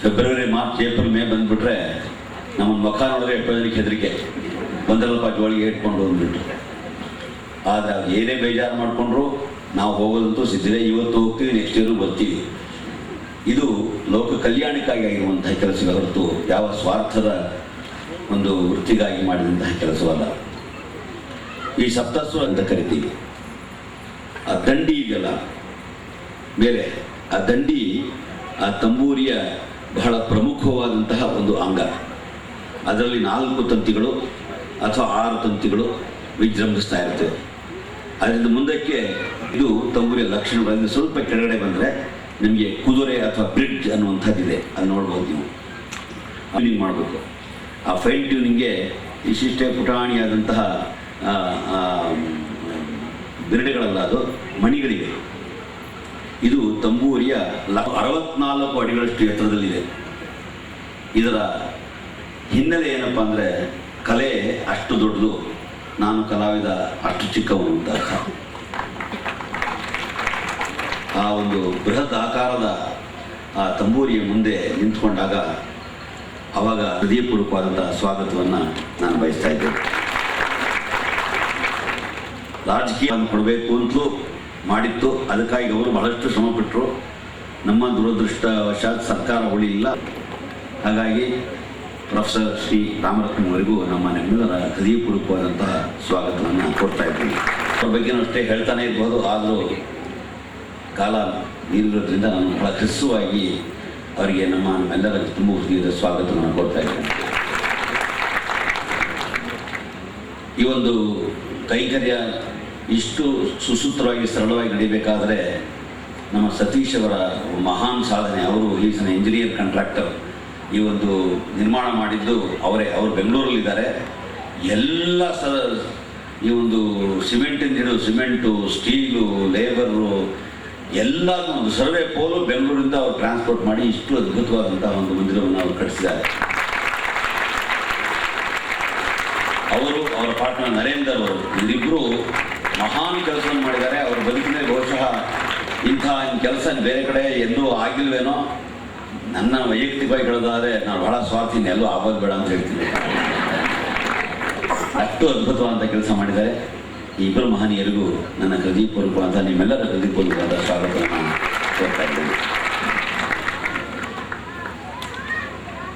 February, March, April, May ಬಂದುಬಿಟ್ರೆ ನಮ್ಮನ್ನು ಮುಖ ನೋಡಿದ್ರೆ ಎಷ್ಟೋ ಜನಕ್ಕೆ ಹೆದರಿಕೆ, ಬಂದರಲ್ಪ ಜೋಳಿಗೆ ಇಟ್ಕೊಂಡು ಅಂದ್ಬಿಟ್ಟು. ಆದರೆ ಅದು ಏನೇ ಬೇಜಾರು ಮಾಡಿಕೊಂಡ್ರು ನಾವು ಹೋಗೋದಂತೂ ಸಿದ್ಧಿದೆ. ಇವತ್ತು ಹೋಗ್ತೀವಿ, ನೆಕ್ಸ್ಟ್ ಇಯರು ಬರ್ತೀವಿ. ಇದು ಲೋಕ ಕಲ್ಯಾಣಕ್ಕಾಗಿ ಆಗಿರುವಂತಹ ಕೆಲಸಗಳ ಹೊರತು ಯಾವ ಸ್ವಾರ್ಥದ ಒಂದು ವೃತ್ತಿಗಾಗಿ ಮಾಡಿದಂತಹ ಕೆಲಸವಲ್ಲ. ಈ ಸಪ್ತಸ್ವರ ಅಂತ ಕರಿತೀವಿ. ಆ ದಂಡಿ ಇದೆಯಲ್ಲ ಬೇರೆ, ಆ ದಂಡಿ ಆ ತಂಬೂರಿಯ ಬಹಳ ಪ್ರಮುಖವಾದಂತಹ ಒಂದು ಅಂಗ. ಅದರಲ್ಲಿ 4 ತಂತಿಗಳು ಅಥವಾ 6 ತಂತಿಗಳು ವಿಜೃಂಭಿಸ್ತಾ ಇರ್ತವೆ. ಅದರಿಂದ ಮುಂದಕ್ಕೆ ಇದು ತಂಬೂರಿಯ ಲಕ್ಷಣಗಳಿಂದ ಸ್ವಲ್ಪ ಕೆಳಗಡೆ ಬಂದರೆ ನಿಮಗೆ ಕುದುರೆ ಅಥವಾ ಬ್ರಿಡ್ಜ್ ಅನ್ನುವಂಥದ್ದಿದೆ, ಅದು ನೋಡ್ಬೋದು. ನೀವು ಟ್ಯೂನಿಂಗ್ ಮಾಡಬೇಕು. ಆ ಫೈನ್ ಟ್ಯೂನಿಂಗ್ಗೆ ಇಷ್ಟಿಷ್ಟೇ ಪುಟಾಣಿಯಾದಂತಹ ಬಿರಡೆಗಳಲ್ಲ, ಅದು ಮಣಿಗಳಿವೆ. ಇದು ತಂಬೂರಿಯ 64 ಅಡಿಗಳಷ್ಟು ಎತ್ತರದಲ್ಲಿದೆ. ಇದರ ಹಿನ್ನೆಲೆ ಏನಪ್ಪ ಅಂದರೆ ಕಲೆ ಅಷ್ಟು ದೊಡ್ಡದು, ನಾನು ಕಲಾವಿದ ಅಷ್ಟು ಚಿಕ್ಕವನು ಅಂತ ಅರ್ಥ. ಆ ಒಂದು ಬೃಹತ್ ಆಕಾರದ ಆ ತಂಬೂರಿಯ ಮುಂದೆ ನಿಂತ್ಕೊಂಡಾಗ ಆವಾಗ ಹೃದಯಪೂರ್ವಕವಾದಂತಹ ಸ್ವಾಗತವನ್ನು ನಾನು ಬಯಸ್ತಾ ಇದ್ದೇನೆ. ರಾಜಕೀಯವನ್ನು ಕೊಡಬೇಕು ಅಂತಲೂ ಮಾಡಿತ್ತು, ಅದಕ್ಕಾಗಿ ಅವರು ಬಹಳಷ್ಟು ಶ್ರಮಪಟ್ಟರು. ನಮ್ಮ ದುರದೃಷ್ಟವಶಾತ್ ಸರ್ಕಾರ ಉಳಿಯಿಲ್ಲ. ಹಾಗಾಗಿ ಪ್ರೊಫೆಸರ್ ಶ್ರೀ ರಾಮರತ್ನವರೆಗೂ ನಮ್ಮೆಲ್ಲರ ಹೃದಯಪೂರ್ವಕವಾದಂತಹ ಸ್ವಾಗತವನ್ನು ಕೊಡ್ತಾ ಇದ್ದೀನಿ. ಅವ್ರ ಬಗ್ಗೆ ಅಷ್ಟೇ ಹೇಳ್ತಾನೆ ಇರ್ಬೋದು, ಆದರೂ ಕಾಲ ನೀಡಿರೋದ್ರಿಂದ ನಾನು ಬಹಳ ಹ್ರಸ್ವವಾಗಿ ಅವರಿಗೆ ನಮ್ಮೆಲ್ಲರ ತುಂಬ ಹೃದಯದ ಸ್ವಾಗತವನ್ನು ಕೊಡ್ತಾ ಇದ್ದೇನೆ. ಈ ಒಂದು ಕೈಂಕರ್ಯ ಇಷ್ಟು ಸುಸೂತ್ರವಾಗಿ ಸರಳವಾಗಿ ನಡೀಬೇಕಾದರೆ ನಮ್ಮ ಸತೀಶ್ ಅವರ ಮಹಾನ್ ಸಾಧನೆ. ಅವರು ಈಸ್ ಅನ್ ಇಂಜಿನಿಯರ್ ಕಾಂಟ್ರಾಕ್ಟರ್. ಈ ಒಂದು ನಿರ್ಮಾಣ ಮಾಡಿದ್ದು ಅವರೇ. ಅವರು ಬೆಂಗಳೂರಲ್ಲಿದ್ದಾರೆ. ಎಲ್ಲ ಈ ಒಂದು ಸಿಮೆಂಟಿಂದ ಹಿಡಿದು ಸಿಮೆಂಟು, ಸ್ಟೀಲು, ಲೇಬರು ಎಲ್ಲದೂ ಒಂದು ಸರ್ವೆ ಪೋಲು ಬೆಂಗಳೂರಿಂದ ಅವರು ಟ್ರಾನ್ಸ್ಪೋರ್ಟ್ ಮಾಡಿ ಇಷ್ಟು ಅದ್ಭುತವಾದಂಥ ಒಂದು ಮಂದಿರವನ್ನು ಅವರು ಕಟ್ಟಿಸಿದ್ದಾರೆ. ಅವರು ಅವರ ಪಾರ್ಟ್ನರ್ ನರೇಂದರ್ ಅವರು ಇವರಿಬ್ಬರು ಮಹಾನ್ ಕೆಲಸವನ್ನು ಮಾಡಿದ್ದಾರೆ. ಅವರು ಬದುಕಿನ ಬಹುಶಃ ಇಂಥ ಕೆಲಸ ಬೇರೆ ಕಡೆ ಎಲ್ಲೂ ಆಗಿಲ್ವೇನೋ. ನನ್ನ ವೈಯಕ್ತಿಕವಾಗಿ ಹೇಳೋದಾದರೆ ನಾನು ಬಹಳ ಸ್ವಾರ್ಥಿನಿ, ಎಲ್ಲೂ ಆಗೋದು ಬೇಡ ಅಂತ ಹೇಳ್ತೀನಿ. ಅಷ್ಟು ಅದ್ಭುತವಾದಂಥ ಕೆಲಸ ಮಾಡಿದ್ದಾರೆ. ಈ ಇಬ್ಬರು ಮಹನೀಯರಿಗೂ ನನ್ನ ಹೃದಯಪೂರ್ವಕವಾದ, ನಿಮ್ಮೆಲ್ಲರ ಹೃದಯಪೂರ್ವಕವಾದ ಸ್ವಾಗತವನ್ನು ಕೋರ್ತಾ ಇದ್ದೇನೆ.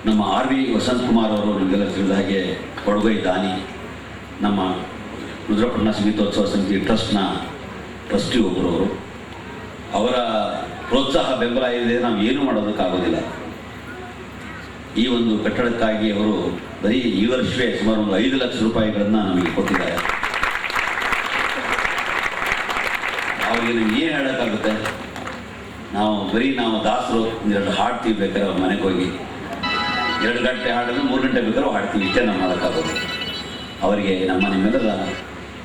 ನಮ್ಮ RV ವಸಂತಕುಮಾರ್ ಅವರು ನಿಮಗೆಲ್ಲ ತಿಳಿದ ಹಾಗೆ ಕೊಡಗೈ ದಾನಿ, ನಮ್ಮ ರುದ್ರಪಟ್ಟಣ ಸಂಗೀತೋತ್ಸವ ಸಮಿತಿ ಟ್ರಸ್ಟ್ನ ಟ್ರಸ್ಟಿ ಒಬ್ಬರವರು. ಅವರ ಪ್ರೋತ್ಸಾಹ ಬೆಂಬಲ ಇದೆ, ನಾವು ಏನು ಮಾಡೋದಕ್ಕಾಗೋದಿಲ್ಲ. ಈ ಒಂದು ಕಟ್ಟಡಕ್ಕಾಗಿ ಅವರು ಬರೀ ಈ ವರ್ಷವೇ ಸುಮಾರು ಒಂದು 5 ಲಕ್ಷ ರೂಪಾಯಿಗಳನ್ನು ನಮಗೆ ಕೊಟ್ಟಿದ್ದಾರೆ. ಅವರಿಗೆ ನಮ್ಗೆ ಏನು ಹೇಳೋಕ್ಕಾಗುತ್ತೆ? ನಾವು ದಾಸರು 2 ಹಾಡ್ತೀವಿ ಬೇಕಾದ್ರೆ ಅವ್ರ ಮನೆಗೆ ಹೋಗಿ 2 ಗಂಟೆ ಹಾಡಿದ್ರೆ 3 ಗಂಟೆ ಬೇಕಾದ್ರೂ ಹಾಡ್ತೀವಿ, ಇಷ್ಟೇ ನಾವು ಮಾಡೋಕ್ಕಾಗೋದು. ಅವರಿಗೆ ನಿಮ್ಮೆಲ್ಲರ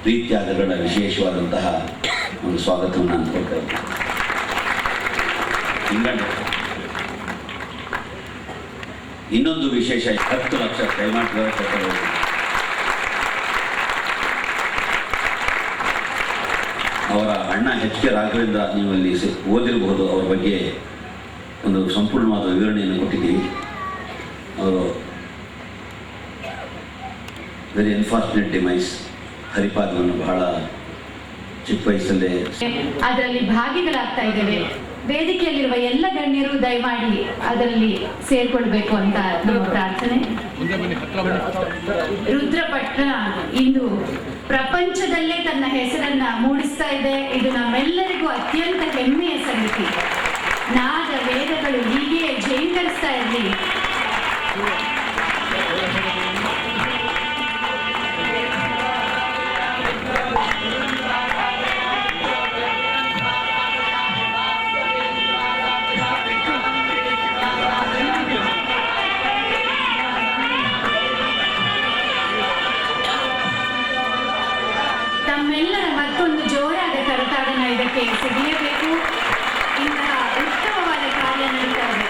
ಪ್ರೀತ್ಯಾಗಗಳ ವಿಶೇಷವಾದಂತಹ ಒಂದು ಸ್ವಾಗತವನ್ನು ನಾನು ಕೊಡ್ತೇವೆ. ಇನ್ನೊಂದು ವಿಶೇಷ, 10 ಲಕ್ಷ ದಯಮಾಡಿ ಅವರ ಅಣ್ಣ HK ರಾಘವೇಂದ್ರ, ನೀವು ಅಲ್ಲಿ ಓದಿರಬಹುದು. ಅವರ ಬಗ್ಗೆ ಒಂದು ಸಂಪೂರ್ಣವಾದ ವಿವರಣೆಯನ್ನು ಕೊಟ್ಟಿದ್ದೀವಿ. ಅವರು ವೆರಿ ಅನ್ಫಾರ್ಚುನೇಟ್ ಡಿಮೈಸ್. ಹರಿಪಾದವನ್ನು ಬಹಳ ಚಿಕ್ಕ ವಯಸ್ಸಲ್ಲೇ ಅದರಲ್ಲಿ ಭಾಗಿಗಳಾಗ್ತಾ ಇದ್ದೇವೆ. ವೇದಿಕೆಯಲ್ಲಿರುವ ಎಲ್ಲ ಗಣ್ಯರು ದಯಮಾಡಿ ಅದರಲ್ಲಿ ಸೇರ್ಕೊಳ್ಬೇಕು ಅಂತ ನಮ್ಮ ಪ್ರಾರ್ಥನೆ. ರುದ್ರಪಟ್ಟಣ ಇಂದು ಪ್ರಪಂಚದಲ್ಲೇ ತನ್ನ ಹೆಸರನ್ನ ಮೂಡಿಸ್ತಾ ಇದೆ. ಇದು ನಮ್ಮೆಲ್ಲರಿಗೂ ಅತ್ಯಂತ ಹೆಮ್ಮೆಯ ಸಂಗತಿ. ನಾದ ವೇದಗಳು ಹೀಗೆ ಜೈಂಕರಿಸ್ತಾ ಇರಲಿ. ತಮ್ಮೆಲ್ಲರ ಮತ್ತೊಂದು ಜೋರಾದ ಕರತಾಡನ ಇದಕ್ಕೆ ಸಿಗಲೇಬೇಕು. ಇಂತಹ ಉತ್ತಮವಾದ ಕಾರ್ಯ ನಡೀತಾ ಇದೆ.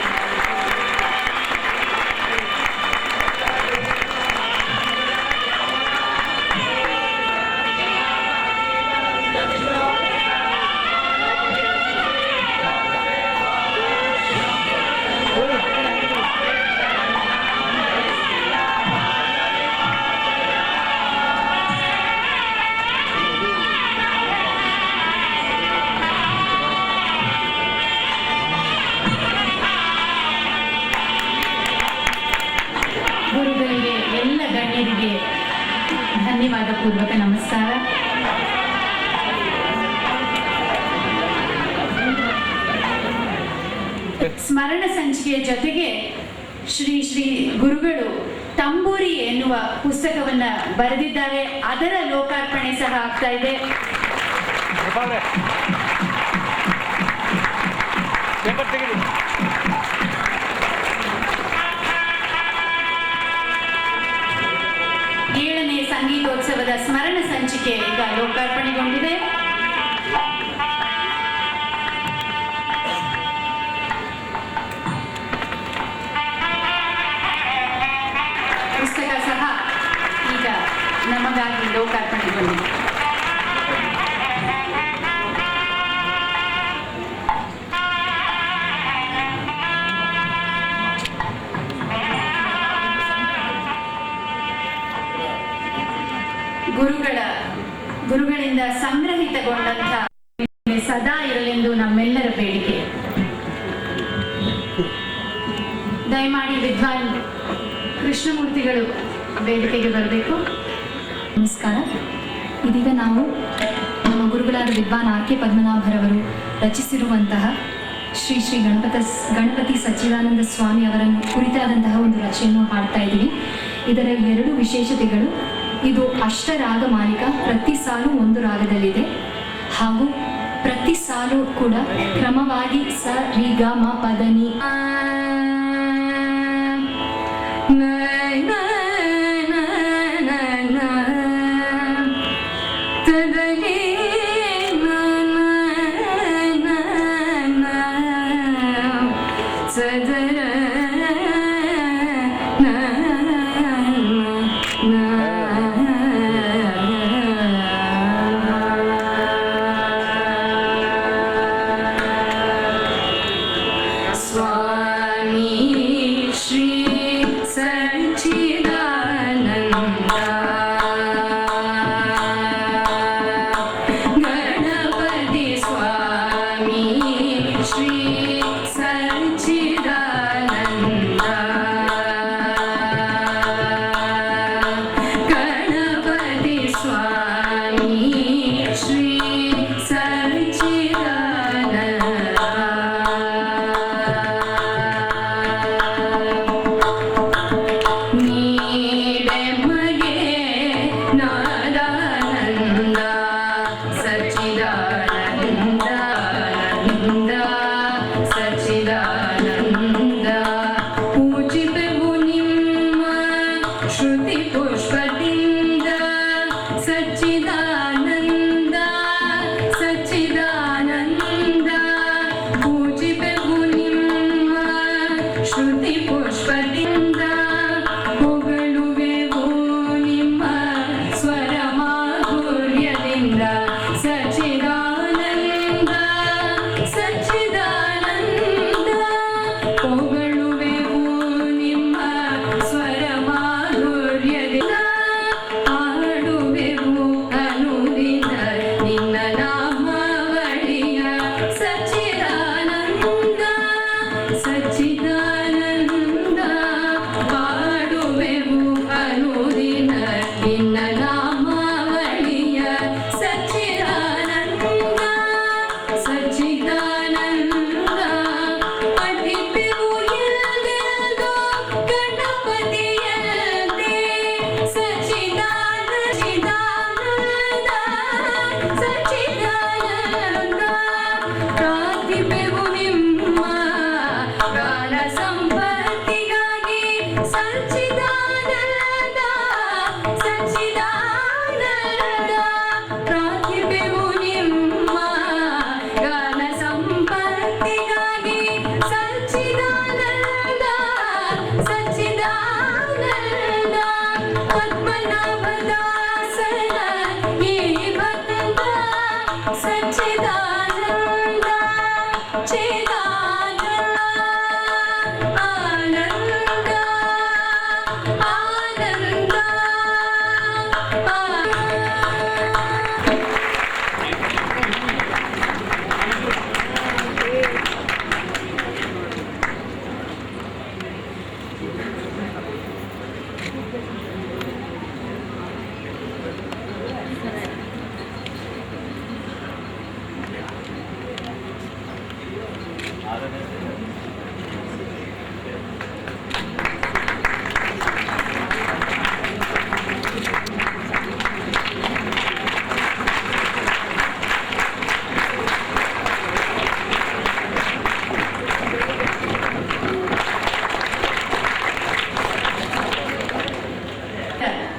ಪೂರ್ವಕ ನಮಸ್ಕಾರ. ಸ್ಮರಣ ಸಂಚಿಕೆಯ ಜೊತೆಗೆ ಶ್ರೀ ಶ್ರೀ ಗುರುಗಳು ತಂಬೂರಿ ಎನ್ನುವ ಪುಸ್ತಕವನ್ನ ಬರೆದಿದ್ದಾರೆ. ಅದರ ಲೋಕಾರ್ಪಣೆ ಸಹ ಆಗ್ತಾ ಇದೆ. ಏಳನೇ ಸಂಗೀತೋತ್ಸವದ ಸ್ಮರಣ ಸಂಚಿಕೆ ಈಗ ಲೋಕಾರ್ಪಣೆಗೊಂಡಿದೆ. ಪುಸ್ತಕ ಸಹ ಈಗ ನಮಗಾಗಿ ಲೋಕಾರ್ಪಣೆಗೊಂಡಿದೆ. ಗುರುಗಳಿಂದ ಸಂಗ್ರಹಿತಗೊಂಡಂತಹ ಸದಾ ಇರಲೆಂದು ನಮ್ಮೆಲ್ಲರ ಬೇಡಿಕೆ. ದಯಮಾಡಿ ವಿದ್ವಾನ್ ಕೃಷ್ಣಮೂರ್ತಿಗಳು ವೇದಿಕೆಗೆ ಬರಬೇಕು. ನಮಸ್ಕಾರ. ಇದೀಗ ನಾವು ನಮ್ಮ ಗುರುಗಳಾದ ವಿದ್ವಾನ್ ಆರ್.ಕೆ. ಪದ್ಮನಾಭರವರು ರಚಿಸಿರುವಂತಹ ಶ್ರೀ ಶ್ರೀ ಗಣಪತಿ ಸಚ್ಚಿದಾನಂದ ಸ್ವಾಮಿ ಅವರನ್ನು ಕುರಿತಾದಂತಹ ಒಂದು ರಚನೆಯನ್ನು ಹಾಡ್ತಾ ಇದ್ದೀವಿ. ಇದರ 2 ವಿಶೇಷತೆಗಳು. ಇದು ಅಷ್ಟರಾಗ ಮಾಲಿಕ, ಪ್ರತಿ ಸಾಲು ಒಂದು ರಾಗದಲ್ಲಿದೆ ಹಾಗೂ ಪ್ರತಿ ಸಾಲು ಕೂಡ ಕ್ರಮವಾಗಿ ಸ ರಿ ಗ ಮ ಪದ ನಿ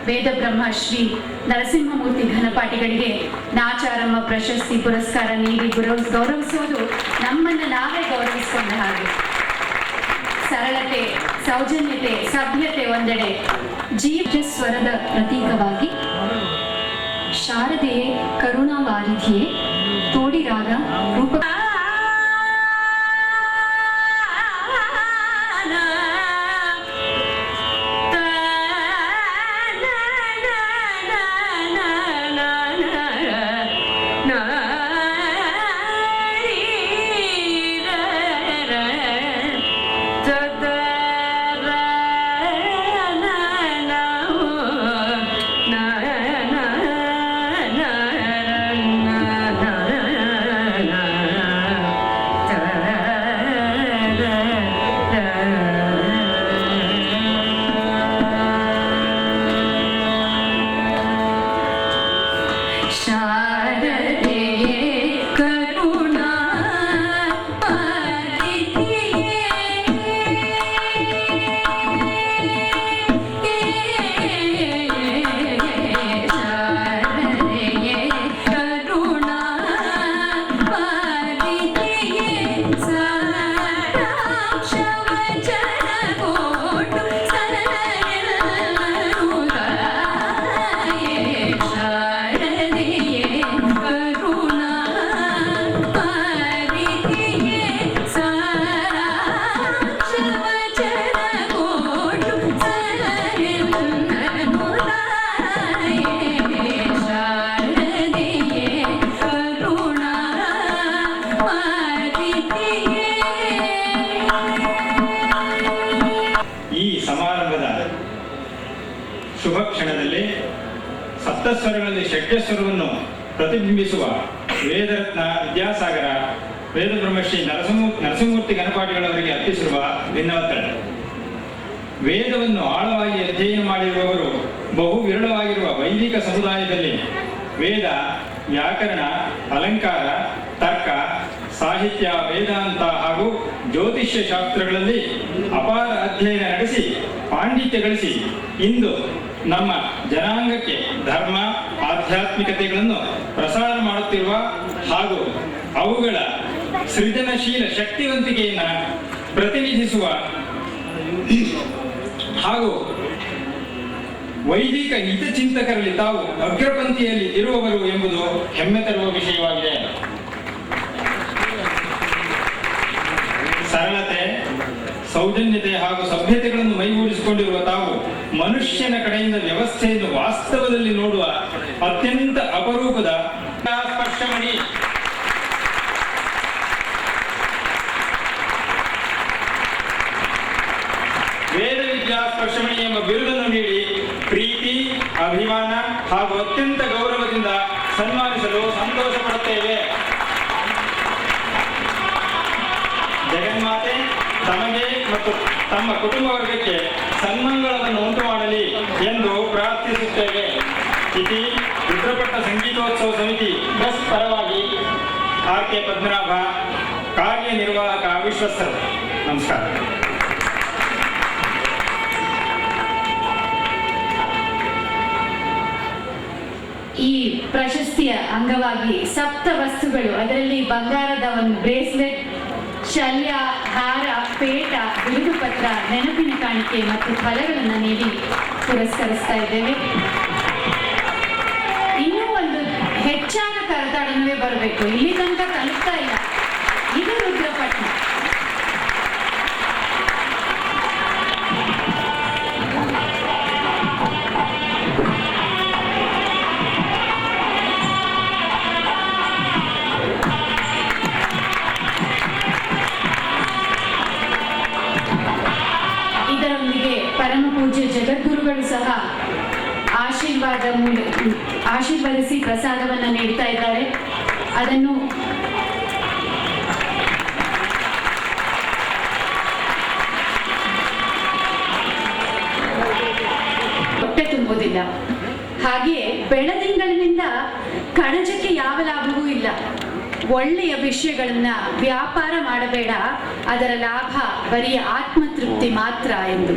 ವೇದ ಬ್ರಹ್ಮ ಶ್ರೀ ನರಸಿಂಹಮೂರ್ತಿ ಘನಪಾಠಿಗಳಿಗೆ ನಾಚಾರಮ್ಮ ಪ್ರಶಸ್ತಿ ಪುರಸ್ಕಾರ ನೀಡಿ ಗೌರವಿಸುವುದು ನಮ್ಮನ್ನು ನಾವೇ ಗೌರವಿಸಿಕೊಂಡ ಹಾಗೆ. ಸರಳತೆ, ಸೌಜನ್ಯತೆ, ಸಭ್ಯತೆ ಒಂದೆಡೆ, ಸ್ವರದ ಪ್ರತೀಕವಾಗಿ ಶಾರದೆಯೇ ಕರುಣಾವಾರಿಧಿಯೇ ತೋಡಿರಾಗ ರೂಪ ಶುಭ ಕ್ಷಣದಲ್ಲಿ ಸಪ್ತಸ್ವರಗಳಲ್ಲಿ ಷಡ್ಜಸ್ವರವನ್ನು ಪ್ರತಿಬಿಂಬಿಸುವ ವೇದರತ್ನ ವಿದ್ಯಾಸಾಗರ ವೇದ ಬ್ರಹ್ಮಶ್ರೀ ನರಸಿಂಹಮೂರ್ತಿ ಘನಪಾಠಿಗಳವರಿಗೆ ಅರ್ಪಿಸಿರುವ ಭಿನ್ನವತ್ತಳೆ. ವೇದವನ್ನು ಆಳವಾಗಿ ಅಧ್ಯಯನ ಮಾಡಿರುವವರು ಬಹು ವಿರಳವಾಗಿರುವ ವೈದಿಕ ಸಮುದಾಯದಲ್ಲಿ ವೇದ, ವ್ಯಾಕರಣ, ಅಲಂಕಾರ, ತರ್ಕ, ಸಾಹಿತ್ಯ, ವೇದಾಂತ ಹಾಗೂ ಜ್ಯೋತಿಷ್ಯ ಶಾಸ್ತ್ರಗಳಲ್ಲಿ ಅಪಾರ ಅಧ್ಯಯನ ನಡೆಸಿ ಪಾಂಡಿತ್ಯ ಗಳಿಸಿ ಇಂದು ನಮ್ಮ ಜನಾಂಗಕ್ಕೆ ಧರ್ಮ, ಆಧ್ಯಾತ್ಮಿಕತೆಗಳನ್ನು ಪ್ರಸಾರ ಮಾಡುತ್ತಿರುವ ಹಾಗೂ ಅವುಗಳ ಸೃಜನಶೀಲ ಶಕ್ತಿವಂತಿಕೆಯನ್ನು ಪ್ರತಿನಿಧಿಸುವ ಹಾಗೂ ವೈದಿಕ ಹಿತಚಿಂತಕರಲ್ಲಿ ತಾವು ಅಗ್ರಪಂಕ್ತಿಯಲ್ಲಿ ಇರುವವರು ಎಂಬುದು ಹೆಮ್ಮೆ ತರುವ ವಿಷಯವಾಗಿದೆ. ಸರಳತೆ, ಸೌಜನ್ಯತೆ ಹಾಗೂ ಸಭ್ಯತೆಗಳನ್ನು ಮೈಗೂಡಿಸಿಕೊಂಡಿರುವ ತಾವು ಮನುಷ್ಯನ ಕಡೆಯಿಂದ ವ್ಯವಸ್ಥೆಯನ್ನು ವಾಸ್ತವದಲ್ಲಿ ನೋಡುವ ಅತ್ಯಂತ ಅಪರೂಪದ ಸ್ಪರ್ಶಮಣಿ. ವೇದ ವಿದ್ಯಾ ಸ್ಪರ್ಶಮಣಿ ಎಂಬ ಬಿರುದನ್ನು ನೀಡಿ ಪ್ರೀತಿ, ಅಭಿಮಾನ ಹಾಗೂ ಅತ್ಯಂತ ಗೌರವದಿಂದ ಸನ್ಮಾನಿಸಲು ಸಂತೋಷ ಪಡುತ್ತೇವೆ. ಜಗನ್ಮಾತೆ ತಮಗೆ ಮತ್ತು ತಮ್ಮ ಕುಟುಂಬ ವರ್ಗಕ್ಕೆ ಸನ್ಮಂಗಳವನ್ನು ಉಂಟು ಮಾಡಲಿ ಎಂದು ಪ್ರಾರ್ಥಿಸುತ್ತೇವೆ. ಇತಿ ರುದ್ರಪಟ್ಟ ಸಂಗೀತೋತ್ಸವ ಸಮಿತಿ ಟ್ರಸ್ಟ್ ಪರವಾಗಿ ಆರ್.ಕೆ. ಪದ್ಮನಾಭ, ಕಾರ್ಯನಿರ್ವಾಹಕ ವಿಶ್ವಸ್ತರು. ನಮಸ್ಕಾರ. ಈ ಪ್ರಶಸ್ತಿಯ ಅಂಗವಾಗಿ ಸಪ್ತ ವಸ್ತುಗಳು, ಅದರಲ್ಲಿ ಬಂಗಾರದ ಒಂದು ಬ್ರೇಸ್ಲೆಟ್, ಶಲ್ಯ, ಹಾರ, ಪೇಟ, ಬಿರುದು ಪತ್ರ, ನೆನಪಿನ ಕಾಣಿಕೆ ಮತ್ತು ಫಲಗಳನ್ನು ನೀಡಿ ಪುರಸ್ಕರಿಸ್ತಾ ಇದ್ದೇವೆ. ಇನ್ನೂ ಒಂದು ಹೆಚ್ಚಾದ ಕರತಾಡನವೇ ಬರಬೇಕು, ಇಲ್ಲಿ ತನಕ ತಲುಪ್ತಾ ಇಲ್ಲ. ಇದು ರುದ್ರಪಟ್ಟಣ. ಪರಮ ಪೂಜ್ಯ ಜಗದ್ಗುರುಗಳು ಸಹ ಆಶೀರ್ವದಿಸಿ ಪ್ರಸಾದವನ್ನು ನೀಡ್ತಾ ಇದ್ದಾರೆ. ಅದನ್ನು ಹೊಟ್ಟೆ ತುಂಬುವುದಿಲ್ಲ. ಹಾಗೆಯೇ ಬೆಳದಿಂಗಳಿನಿಂದ ಕಣಜಕ್ಕೆ ಯಾವ ಲಾಭವೂ ಇಲ್ಲ. ಒಳ್ಳೆಯ ವಿಷಯಗಳನ್ನ ವ್ಯಾಪಾರ ಮಾಡಬೇಡ, ಅದರ ಲಾಭ ಬರೀ ಆತ್ಮತೃಪ್ತಿ ಮಾತ್ರ ಎಂದು.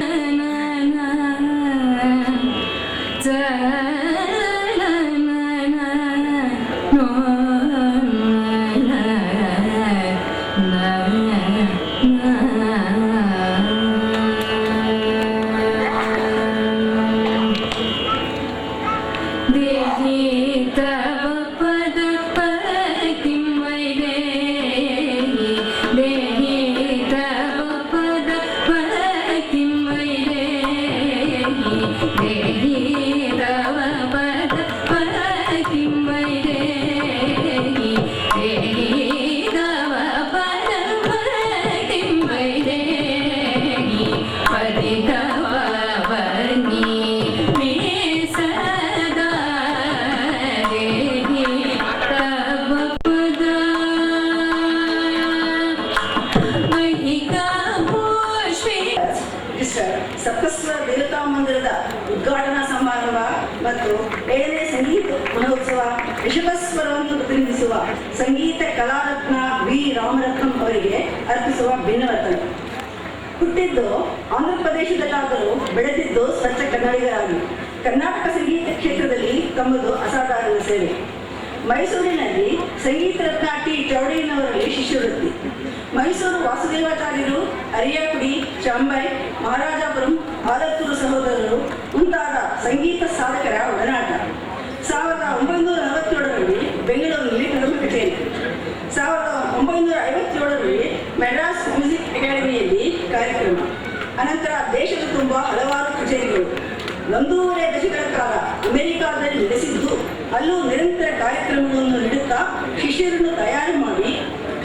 ಸಪ್ತಸ್ವರ ದೇವತಾ ಮಂದಿರದ ಉದ್ಘಾಟನಾ ಸಮಾರಂಭ ಮತ್ತು 7ನೇ ಸಂಗೀತ ಮಹೋತ್ಸವ ರಿಷಭಸ್ವರವನ್ನು ಪ್ರತಿನಿಧಿಸುವ ಸಂಗೀತ ಕಲಾರತ್ನ ವಿ ರಾಮರತ್ನಂ ಅವರಿಗೆ ಅರ್ಪಿಸುವ ಭಿನ್ನವರ್ತನೆ. ಹುಟ್ಟಿದ್ದು ಆಂಧ್ರ ಪ್ರದೇಶದಲ್ಲಾದರೂ ಬೆಳೆದಿದ್ದು ಸ್ವಚ್ಛ ಕನ್ನಡಿಗರಾಗಿ ಕರ್ನಾಟಕ ಸಂಗೀತ ಕ್ಷೇತ್ರದಲ್ಲಿ ತಮ್ಮದು ಅಸಾಧಾರಣ ಸೇವೆ. ಮೈಸೂರಿನಲ್ಲಿ ಸಂಗೀತ ರತ್ನ ಟಿ ಚೌಡಯ್ಯನವರಲ್ಲಿ ಶಿಷ್ಯವೃತ್ತಿ. ಮೈಸೂರು ವಾಸುದೇವಾಚಾರ್ಯರು, ಅರಿಯಾಪುಡಿ, ಚಾಂಬೈ, ಮಹಾರಾಜಾಪುರಂ, ಆಲತ್ತೂರು ಸಹೋದರರು ಮುಂತಾದ ಸಂಗೀತ ಸಾಧಕರ ಒಡನಾಟ. 1947ರಲ್ಲಿ ಬೆಂಗಳೂರಿನಲ್ಲಿ ಪ್ರಥಮ ಕಚೇರಿ. 1957ರಲ್ಲಿ ಮೆಡ್ರಾಸ್ ಮ್ಯೂಸಿಕ್ ಅಕಾಡೆಮಿಯಲ್ಲಿ ಕಾರ್ಯಕ್ರಮ. ಅನಂತರ ದೇಶದ ತುಂಬ ಹಲವಾರು ಕಚೇರಿಗಳು. 1.5 ದಶಕಗಳ ಕಾಲ ಅಮೆರಿಕಾದಲ್ಲಿ ನೆಲೆಸಿದ್ದು ಅಲ್ಲೂ ನಿರಂತರ ಕಾರ್ಯಕ್ರಮಗಳನ್ನು ನೀಡುತ್ತಾ ಶಿಷ್ಯರನ್ನು ತಯಾರು ಮಾಡಿ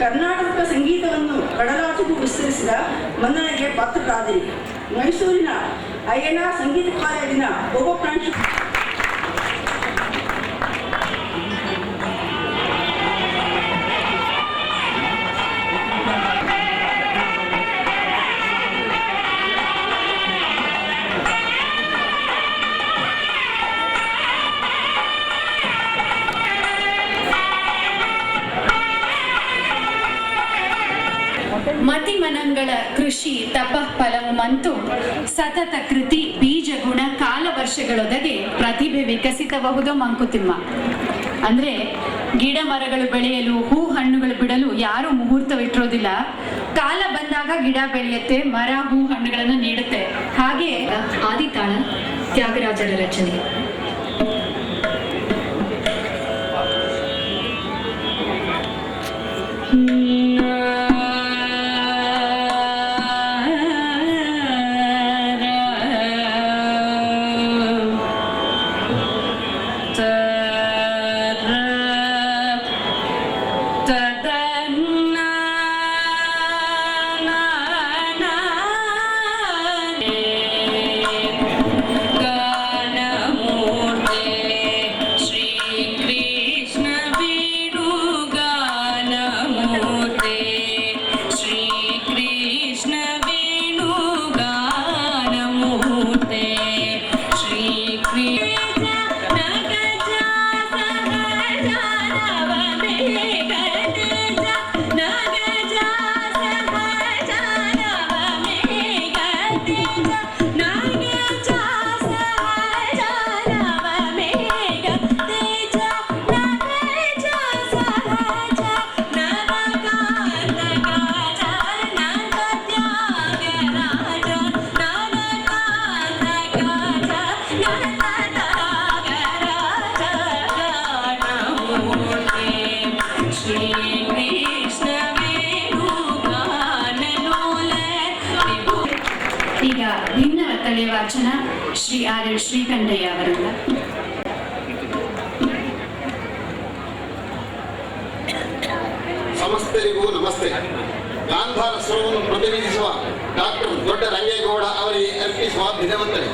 ಕರ್ನಾಟಕ ಸಂಗೀತವನ್ನು ಕಡಲಾಚೆಗೂ ವಿಸ್ತರಿಸಿದ ಮನ್ನಣೆಗೆ ಪಾತ್ರರಾದಿರಿ. ಮೈಸೂರಿನ ಅಯ್ಯನಾರ್ ಸಂಗೀತ ಕಾಲೇಜಿನ ಒಬ್ಬ ಪ್ರಾಂಶುಪಾಲ ಮತಿಮನಂಗಳ ಕೃಷಿ ತಪ ಫಲವು ಮಂತು ಸತತ ಕೃತಿ ಬೀಜ ಗುಣ ಕಾಲ ವರ್ಷಗಳೊದಗೆ ಪ್ರತಿಭೆ ವಿಕಸಿತಬಹುದು ಮಂಕುತಿಮ್ಮ. ಅಂದ್ರೆ ಗಿಡ ಮರಗಳು ಬೆಳೆಯಲು ಹೂ ಹಣ್ಣುಗಳು ಬಿಡಲು ಯಾರು ಮುಹೂರ್ತವಿಟ್ಟಿರೋದಿಲ್ಲ. ಕಾಲ ಬಂದಾಗ ಗಿಡ ಬೆಳೆಯುತ್ತೆ, ಮರ ಹೂ ಹಣ್ಣುಗಳನ್ನು ನೀಡುತ್ತೆ. ಹಾಗೆ ಆದಿತಾಳ ತ್ಯಾಗರಾಜರ ರಚನೆ. ಈಗ ಭಿನ್ನ ತಲೆ ವಾಚನ ಶ್ರೀ ಆರ್ ಎಲ್ ಶ್ರೀಕಂಠಯ್ಯ ಅವರಿಂದ. ಸಮಸ್ತರಿಗೂ ನಮಸ್ತೆ. ಗಾಂಧಾರ ಸ್ವರವನ್ನು ಪ್ರತಿನಿಧಿಸುವ ಡಾಕ್ಟರ್ ದೊಡ್ಡ ರಂಗೇಗೌಡ ಅವರಿಗೆ ಅರ್ಪಿಸುವ ಭಿನ್ನವಂತನೆ.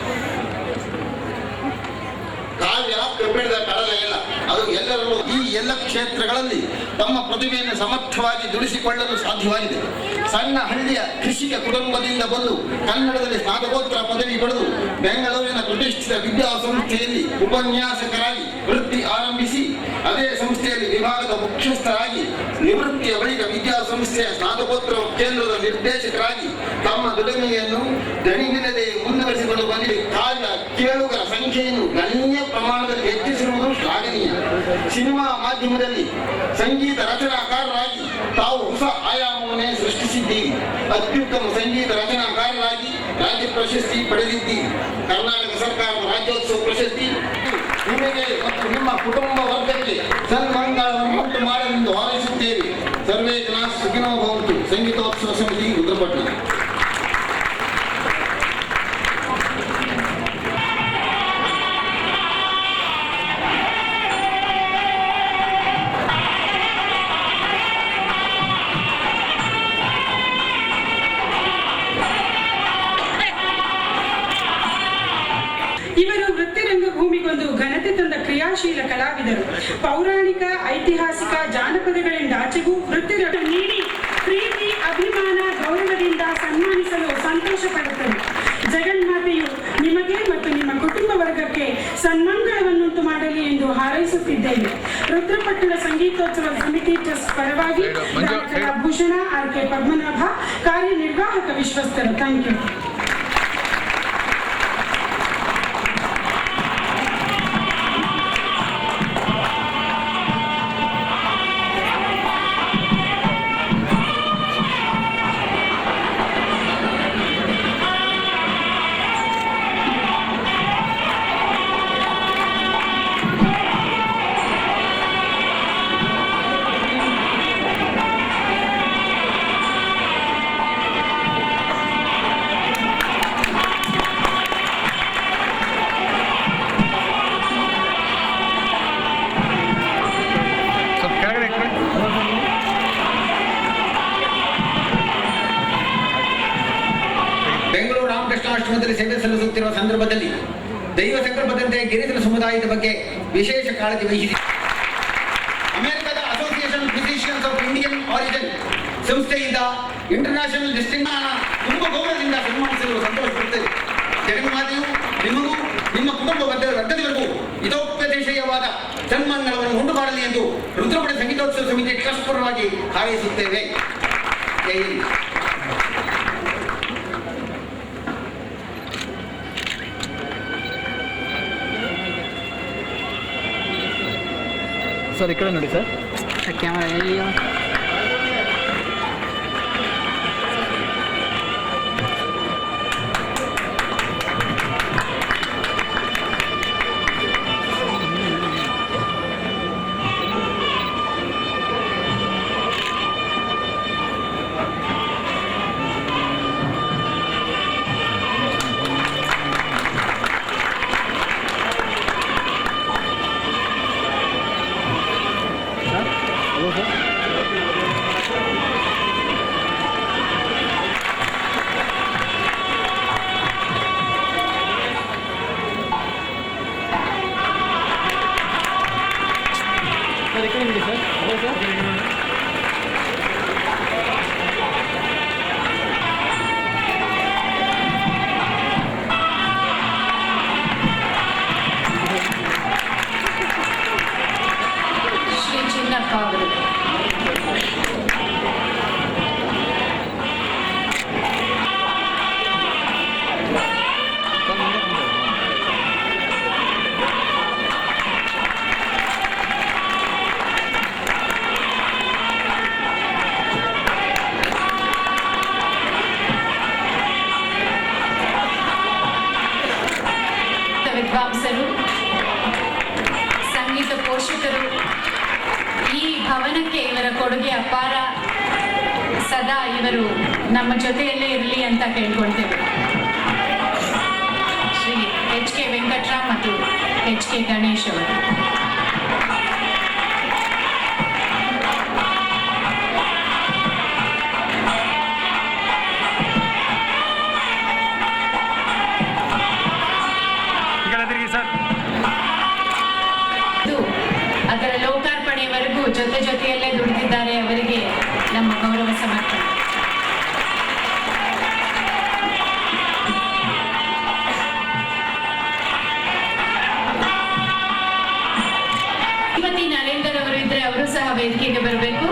ಕಾವ್ಯ ಕಬ್ಬಿಣದ ಕಡಲ ಇಲ್ಲ, ಅದು ಎಲ್ಲರಲ್ಲೂ ಈ ಎಲ್ಲ ಕ್ಷೇತ್ರಗಳಲ್ಲಿ ತಮ್ಮ ಪ್ರತಿಭೆಯನ್ನು ಸಮರ್ಥವಾಗಿ ದುಡಿಸಿಕೊಳ್ಳಲು ಸಾಧ್ಯವಾಗಿದೆ. ಸಣ್ಣ ಹಳ್ಳಿಯ ಕೃಷಿಕ ಕುಟುಂಬದಿಂದ ಬಂದು ಕನ್ನಡದಲ್ಲಿ ಸ್ನಾತಕೋತ್ತರ ಪದವಿ ಪಡೆದು ಬೆಂಗಳೂರಿನ ಪ್ರತಿಷ್ಠಿತ ವಿದ್ಯಾಸಂಸ್ಥೆಯಲ್ಲಿ ಉಪನ್ಯಾಸಕರಾಗಿ ವೃತ್ತಿ ಆರಂಭಿಸಿ ಅದೇ ಸಂಸ್ಥೆಯಲ್ಲಿ ವಿಭಾಗದ ಮುಖ್ಯಸ್ಥರಾಗಿ ನಿವೃತ್ತಿಯ ಬಳಿಕ ವಿದ್ಯಾಸಂಸ್ಥೆಯ ಸ್ನಾತಕೋತ್ತರ ಕೇಂದ್ರದ ನಿರ್ದೇಶಕರಾಗಿ ತಮ್ಮ ದುಡಿಮೆಯನ್ನು ದಣಿವಿಲ್ಲದೆ ಮುಂದುವರಿಸಿಕೊಂಡು ಬಂದಿದೆ. ಕಾವ್ಯ ಕೇಳುಗರ ಸಂಖ್ಯೆಯನ್ನು ಸಿನಿಮಾ ಮಾಧ್ಯಮದಲ್ಲಿ ಸಂಗೀತ ರಚನಾಕಾರರಾಗಿ ತಾವು ಹೊಸ ಆಯಾಮವನ್ನೇ ಸೃಷ್ಟಿಸಿದ್ದೀರಿ. ಅತ್ಯುತ್ತಮ ಸಂಗೀತ ರಚನಾಕಾರರಾಗಿ ರಾಜ್ಯ ಪ್ರಶಸ್ತಿ ಪಡೆದಿದ್ದೀರಿ. ಕರ್ನಾಟಕ ಸರ್ಕಾರದ ರಾಜ್ಯೋತ್ಸವ ಪ್ರಶಸ್ತಿ ನಿಮಗೆ ಮತ್ತು ನಿಮ್ಮ ಕುಟುಂಬ ವರ್ಗಕ್ಕೆ ಸನ್ಮಾನಗಳನ್ನು ಉಂಟು ಮಾಡಲೆಂದು ಹಾರೈಸುತ್ತೇವೆ. ಸರ್ವೇ ಜನ ಸುಖಿನೋ ಭವಂತು. ಸಂಗೀತೋತ್ಸವ ಸಮಿತಿ ರುದ್ರಪಟ್ಟಣ. ಇವರು ವೃತ್ತಿರಂಗಭೂಮಿಗೊಂದು ಘನತೆ ತಂದ ಕ್ರಿಯಾಶೀಲ ಕಲಾವಿದರು. ಪೌರಾಣಿಕ, ಐತಿಹಾಸಿಕ, ಜಾನಪದಗಳಿಂದಾಚೆಗೂ ವೃತ್ತಿರಂಗ ನೀಡಿ ಪ್ರೀತಿ, ಅಭಿಮಾನ, ಗೌರವದಿಂದ ಸನ್ಮಾನಿಸಲು ಸಂತೋಷ ಪಡುತ್ತಾರೆ. ಜಗನ್ಮಾತೆಯು ನಿಮಗೆ ಮತ್ತು ನಿಮ್ಮ ಕುಟುಂಬ ವರ್ಗಕ್ಕೆ ಸನ್ಮಂಗಳವನ್ನುಂಟು ಮಾಡಲಿ ಎಂದು ಹಾರೈಸುತ್ತಿದ್ದೇವೆ. ರುದ್ರಪಟ್ಟಣ ಸಂಗೀತೋತ್ಸವ ಸಮಿತಿ ಟ್ರಸ್ಟ್ ಪರವಾಗಿ ಕಲಾಭೂಷಣ ಆರ್.ಕೆ. ಪದ್ಮನಾಭ, ಕಾರ್ಯನಿರ್ವಾಹಕ ವಿಶ್ವಸ್ತರು. Thank you. ಬೆಂಗಳೂರು ರಾಮಕೃಷ್ಣಾಶ್ರಮದಲ್ಲಿ ಸೇವೆ ಸಲ್ಲಿಸುತ್ತಿರುವ ಸಂದರ್ಭದಲ್ಲಿ ದೈವ ಸಂಕಲ್ಪದಂತೆ ಗಿರಿಜನ ಸಮುದಾಯದ ಬಗ್ಗೆ ವಿಶೇಷ ಕಾಳಜಿ ವಹಿಸಿದೆ. ಅಮೆರಿಕದ association physicians of Indian origin ಸಂಸ್ಥೆಯಿಂದ ಇಂಟರ್ನ್ಯಾಷನಲ್ ಡಿಸ್ಟಿಂಕ್ಷನ್ ತುಂಬ ಗೌರವದಿಂದ ಸನ್ಮಾನಿಸಲು ಸಂತೋಷಪಡುತ್ತೇವೆ. ಜಗನ್ಮಾತೆಯು ನಿಮಗೂ ನಿಮ್ಮ ಕುಟುಂಬ ವರ್ಗದವರೆಗೂ ಹಿತೋಪದೇಶೀಯವಾದ ಸನ್ಮಾನಗಳನ್ನು ಉಂಟು ಮಾಡಲಿ ಎಂದು ರುದ್ರಪಟ್ಟಣ ಸಂಗೀತೋತ್ಸವ ಸಮಿತಿ ಟ್ರಸ್ಟ್ ಪರವಾಗಿ ಹಾರೈಸುತ್ತೇವೆ. ಜೈ ಹಿಂದ್. ಸರ್ ಈ ಕಡೆ ನೋಡಿ ಸರ್. ಕ್ಯಾಮರಾ ಎಲ್ಲಿಯೋ ಶ್ರೀ ಚಿನ್ನಪ್ಪ ಅವರು. ವಿದ್ವಾಂಸರು, ಸಂಗೀತ ಪೋಷಕರು, ಈ ಭವನಕ್ಕೆ ಇವರ ಕೊಡುಗೆ ಅಪಾರ. ಸದಾ ಇವರು ನಮ್ಮ ಜೊತೆಯಲ್ಲೇ ಇರಲಿ ಅಂತ ಕೇಳ್ಕೊಳ್ತೇವೆ. ಶ್ರೀ ಎಚ್.ಕೆ. ವೆಂಕಟರಾಮ್ ಮತ್ತು ಎಚ್.ಕೆ. ಗಣೇಶ್ ಅವರು. ಅದರ ಲೋಕಾರ್ಪಣೆವರೆಗೂ ಜೊತೆಯಲ್ಲೇ ದುಡಿದಿದ್ದಾರೆ. ಅವರಿಗೆ ನಮ್ಮ ಗೌರವ ಸಮರ್ಪಣೆ. ಶ್ರೀಮತಿ ನರೇಂದರ್ ಅವರು ಇದ್ರೆ ಅವರು ಸಹ ವೇದಿಕೆಗೆ ಬರಬೇಕು.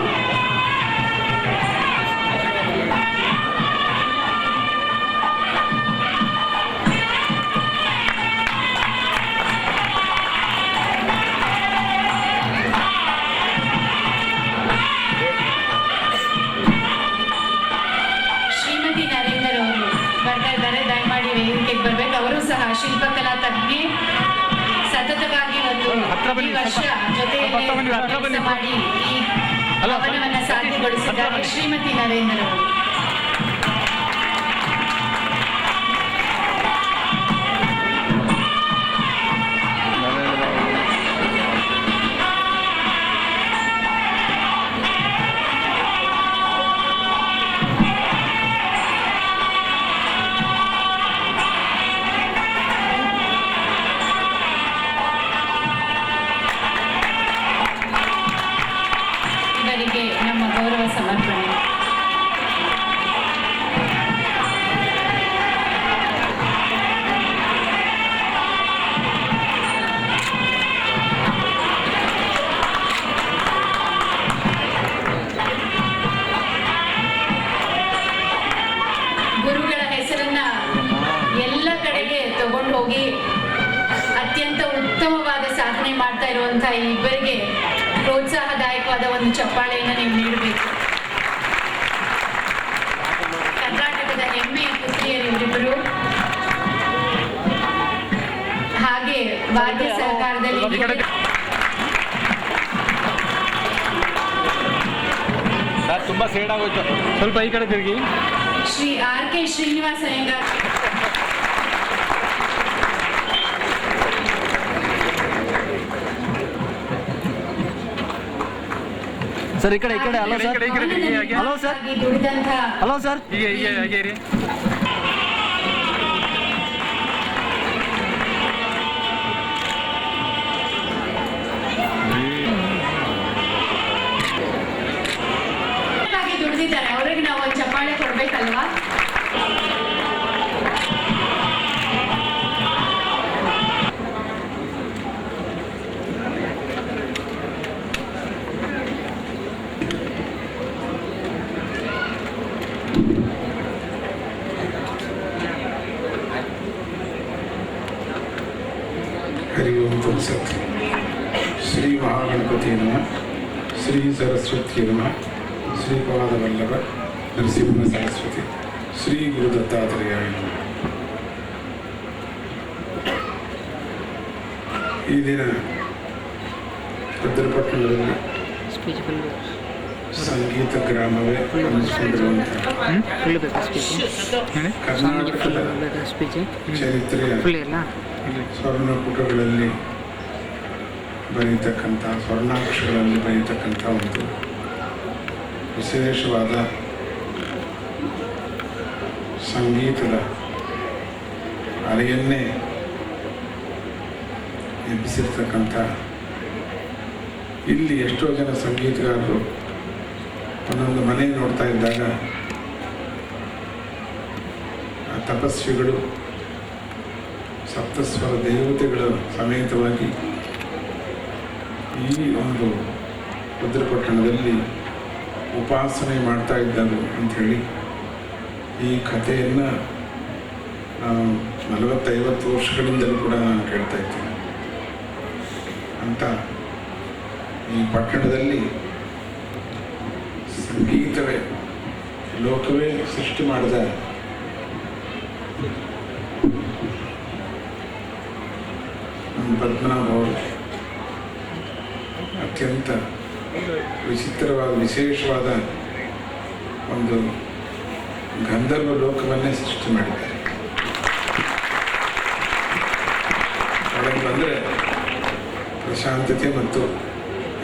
ಬರ್ತಾ ಇದ್ದಾರೆ, ದಯಮಾಡಿ ವೇದಿಕೆಗೆ ಬರ್ಬೇಕು. ಅವರು ಸಹ ಶಿಲ್ಪಕಲಾ ತಜ್ಞೆ, ಸತತವಾಗಿ ಈ ವರ್ಷ ಜೊತೆಯಲ್ಲಿ ಮಾಡಿ ಈ ಭವನವನ್ನ ಸಾಧ್ಯಗೊಳಿಸಿದ್ದಾರೆ ಶ್ರೀಮತಿ ನರೇಂದ್ರ ಅವರು. ನಮ್ಮ ಗೌರವ ಸಮರ್ಪಣೆ. ಗುರುಗಳ ಹೆಸರನ್ನ ಎಲ್ಲ ಕಡೆಗೆ ತಗೊಂಡು ಹೋಗಿ ಅತ್ಯಂತ ಉತ್ತಮವಾದ ಸಾಧನೆ ಮಾಡ್ತಾ ಇರುವಂತಹ ಈ ಇಬ್ಬರಿಗೆ ಪ್ರೋತ್ಸಾಹದಾಯಕವಾದ ಒಂದು ಚಪ್ಪಾಳೆಯನ್ನು ನೀವು ನೀಡಬೇಕು. ಕರ್ನಾಟಕದ ಹೆಮ್ಮೆಯ ಪುತ್ರಿಯರು ಇವರಿಬ್ಬರು. ಹಾಗೆ ವಾದ್ಯ ಸಹಕಾರದಲ್ಲಿ ತುಂಬಾ ಸೇಡ್ ಆಗೋಯ್ತು, ಸ್ವಲ್ಪ ಈ ಕಡೆ ತಿರುಗಿ. ಶ್ರೀ R.K. ಶ್ರೀನಿವಾಸ ಅಯ್ಯಂಗಾರ್. ಸರ್ ಈ ಕಡೆ hello sir. Hello sir. Hello sir. ಹೀಗೆ ರೀ. ದುಡಿದಿದ್ದಾರೆ, ಅವ್ರಿಗೆ ನಾವು ಒಂದು ಚಪ್ಪಾಳೆ ಕೊಡ್ಬೇಕಲ್ವಾ? हरि ओम तत्सत्। श्री महागणपति नमः, श्री सरस्वती नमः, श्री पादवल्लभ नरसिंह सरस्वती, श्री गुरु दत्तात्रेयाय नमः. ಈ ದಿನ ಭದ್ರಪಟ್ಟಣದಲ್ಲಿ ಸಂಗೀತ ಗ್ರಾಮವೇ ಅನ್ನಿಸಿಕೊಂಡಿರುವಂತಹ ಕರ್ನಾಟಕದ ಚರಿತ್ರೆಯ ಸ್ವರ್ಣಪುಟಗಳಲ್ಲಿ ಬರೀತಕ್ಕಂಥ, ಸ್ವರ್ಣಾಕ್ಷರಗಳಲ್ಲಿ ಬರೀತಕ್ಕಂಥ ಒಂದು ವಿಶೇಷವಾದ ಸಂಗೀತದ ಅಲೆಯನ್ನೇ ಎಬ್ಬಿಸಿರ್ತಕ್ಕಂಥ ಇಲ್ಲಿ ಎಷ್ಟೋ ಜನ ಸಂಗೀತಗಾರರು ಒಂದೊಂದು ಮನೆ ನೋಡ್ತಾ ಇದ್ದಾಗ ಆ ತಪಸ್ವಿಗಳು, ಸಪ್ತಸ್ವರ ದೇವತೆಗಳ ಸಮೇತವಾಗಿ ಈ ಒಂದು ಭದ್ರಪಟ್ಟಣದಲ್ಲಿ ಉಪಾಸನೆ ಮಾಡ್ತಾ ಇದ್ದರು ಅಂಥೇಳಿ ಈ ಕಥೆಯನ್ನು ನಾನು 40-50 ವರ್ಷಗಳಿಂದಲೂ ಕೂಡ ನಾನು ಕೇಳ್ತಾ ಇದ್ದೀನಿ. ಅಂತ ಈ ಪಟ್ಟಣದಲ್ಲಿ ಸಂಗೀತವೇ ಲೋಕವೇ ಸೃಷ್ಟಿ ಮಾಡಿದ ನಮ್ಮ ಪದ್ಮನಾಭ ಅವರು ಅತ್ಯಂತ ವಿಚಿತ್ರವಾದ, ವಿಶೇಷವಾದ ಒಂದು ಗಂಧರ್ವ ಲೋಕವನ್ನೇ ಸೃಷ್ಟಿ ಮಾಡಿದ್ದಾರೆ. ಒಳಗೆ ಬಂದರೆ ಪ್ರಶಾಂತತೆ ಮತ್ತು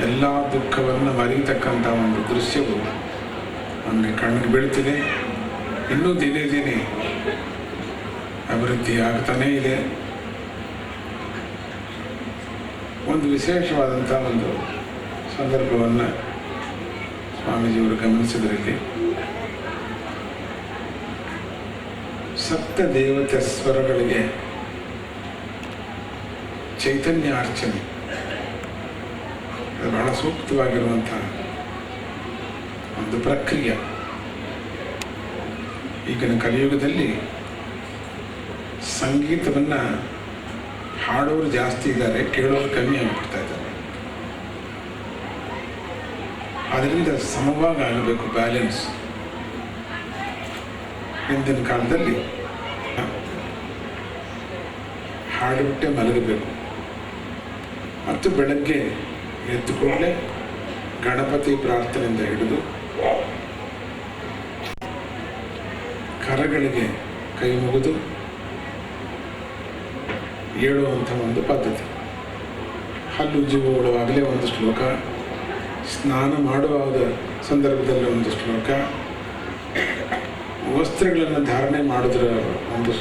ಎಲ್ಲ ದುಃಖವನ್ನು ಮರೀತಕ್ಕಂಥ ಒಂದು ದೃಶ್ಯವು ನಮಗೆ ಕಣ್ಣಿಗೆ ಬೀಳ್ತಿದೆ. ಇನ್ನೂ ದಿನೇ ದಿನೇ ಅಭಿವೃದ್ಧಿ ಆಗ್ತಾನೇ ಇದೆ. ಒಂದು ವಿಶೇಷವಾದಂಥ ಒಂದು ಸಂದರ್ಭವನ್ನು ಸ್ವಾಮೀಜಿಯವರು ಗಮನಿಸಿದ್ರಲ್ಲಿ ಸಪ್ತ ದೇವತೆ ಸ್ವರಗಳಿಗೆ ಚೈತನ್ಯಾರ್ಚನೆ ಅದು ಬಹಳ ಸೂಕ್ತವಾಗಿರುವಂಥ ಒಂದು ಪ್ರಕ್ರಿಯೆ. ಈಗಿನ ಕಲಿಯುಗದಲ್ಲಿ ಸಂಗೀತವನ್ನು ಹಾಡೋರು ಜಾಸ್ತಿ ಇದ್ದಾರೆ, ಕೇಳೋರು ಕಮ್ಮಿ ಆಗಿಬಿಡ್ತಾ ಇದ್ದಾರೆ. ಅದರಿಂದ ಸಮವಾಗಿ ಆಗಬೇಕು ಬ್ಯಾಲೆನ್ಸ್. ಹಿಂದಿನ ಕಾಲದಲ್ಲಿ ಹಾಡಿಬಿಟ್ಟೆ ಮಲಗಬೇಕು. ಮತ್ತು ಬೆಳಗ್ಗೆ ಎದ್ದು ಕೂಡಲೇ ಗಣಪತಿ ಪ್ರಾರ್ಥನೆಯಿಂದ ಹಿಡಿದು ಕರಗಳಿಗೆ ಕೈ ಮುಗಿದು ಏಳುವಂಥ ಒಂದು ಪದ್ಧತಿ. ಹಲ್ಲುಜ್ಜಿ ಓಡುವಾಗಲೇ ಒಂದು ಶ್ಲೋಕ, ಸ್ನಾನ ಮಾಡುವಾಗ ಸಂದರ್ಭದಲ್ಲಿ ಒಂದು ಶ್ಲೋಕ, ವಸ್ತ್ರಗಳನ್ನು ಧಾರಣೆ ಮಾಡೋದ್ರ ಒಂದು